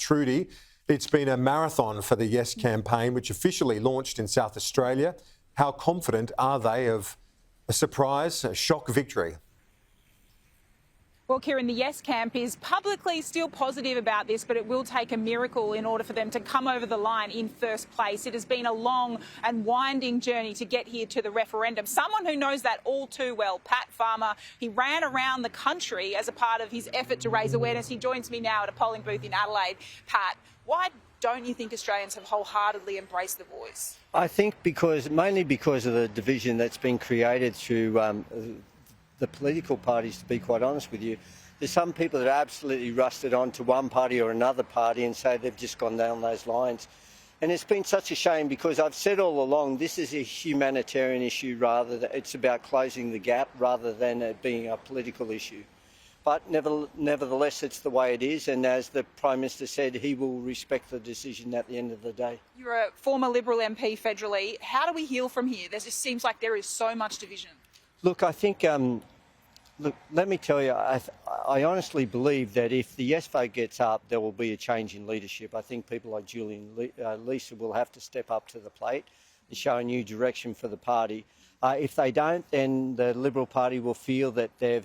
Trudy, it's been a marathon for the Yes campaign, which officially launched in South Australia. How confident are they of a surprise, a shock victory? Well, Kieran, the Yes camp is publicly still positive about this, but it will take a miracle in order for them to come over the line in first place. It has been a long and winding journey to get here to the referendum. Someone who knows that all too well, Pat Farmer, he ran around the country as a part of his effort to raise awareness. He joins me now at a polling booth in Adelaide. Pat, why don't you think Australians have wholeheartedly embraced the voice? I think mainly because of the division that's been created through the political parties, to be quite honest with you. There's some people that are absolutely rusted on to one party or another party and say they've just gone down those lines. And it's been such a shame because I've said all along this is a humanitarian issue it's about closing the gap rather than it being a political issue. But nevertheless, it's the way it is. And as the Prime Minister said, he will respect the decision at the end of the day. You're a former Liberal MP federally. How do we heal from here? There just seems like there is so much division. Look, I think, let me tell you, I honestly believe that if the Yes vote gets up, there will be a change in leadership. I think people like Julian Leeser will have to step up to the plate and show a new direction for the party. If they don't, then the Liberal Party will feel that this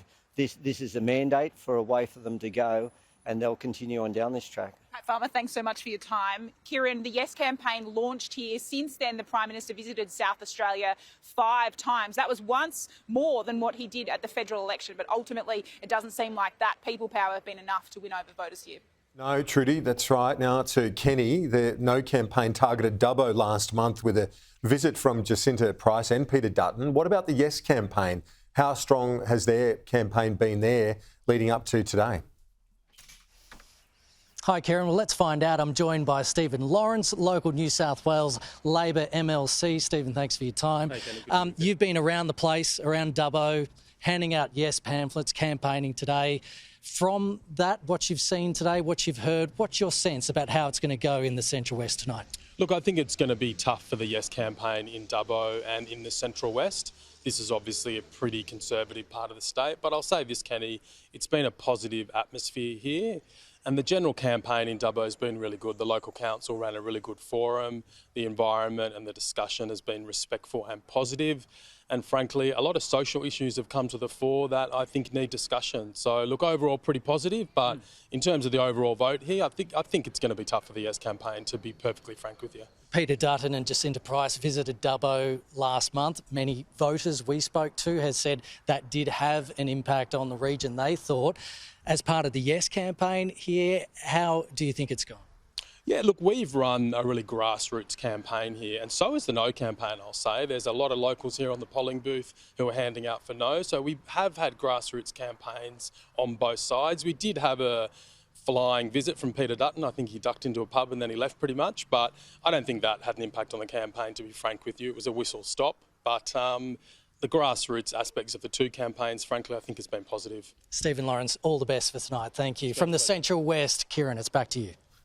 is a mandate for a way for them to go, and they'll continue on down this track. Pat Farmer, thanks so much for your time. Kieran, the Yes campaign launched here. Since then, the Prime Minister visited South Australia 5 times. That was once more than what he did at the federal election, but ultimately it doesn't seem like that people power have been enough to win over voters here. No, Trudy, that's right. Now to Kenny, the No campaign targeted Dubbo last month with a visit from Jacinta Price and Peter Dutton. What about the Yes campaign? How strong has their campaign been there leading up to today? Hi, Kieran. Well, let's find out. I'm joined by Stephen Lawrence, local New South Wales Labor MLC. Stephen, thanks for your time. Hey, you've been around the place, around Dubbo, handing out Yes pamphlets, campaigning today. From that, what you've seen today, what you've heard, what's your sense about how it's going to go in the Central West tonight? Look, I think it's going to be tough for the Yes campaign in Dubbo and in the Central West. This is obviously a pretty conservative part of the state, but I'll say this, Kenny, it's been a positive atmosphere here. And the general campaign in Dubbo has been really good. The local council ran a really good forum. The environment and the discussion has been respectful and positive. And frankly, a lot of social issues have come to the fore that I think need discussion. So look, overall pretty positive, but in terms of the overall vote here, I think it's going to be tough for the Yes campaign, to be perfectly frank with you. Peter Dutton and Jacinta Price visited Dubbo last month. Many voters we spoke to has said that did have an impact on the region, they thought. As part of the Yes campaign here, how do you think it's gone? Yeah, look, we've run a really grassroots campaign here, and so is the No campaign, I'll say. There's a lot of locals here on the polling booth who are handing out for No, so we have had grassroots campaigns on both sides. We did have a flying visit from Peter Dutton. I think he ducked into a pub and then he left pretty much, but I don't think that had an impact on the campaign, to be frank with you. It was a whistle stop, but the grassroots aspects of the two campaigns, frankly, I think has been positive. Stephen Lawrence, all the best for tonight. Thank you. From the Central West, Kieran, it's back to you.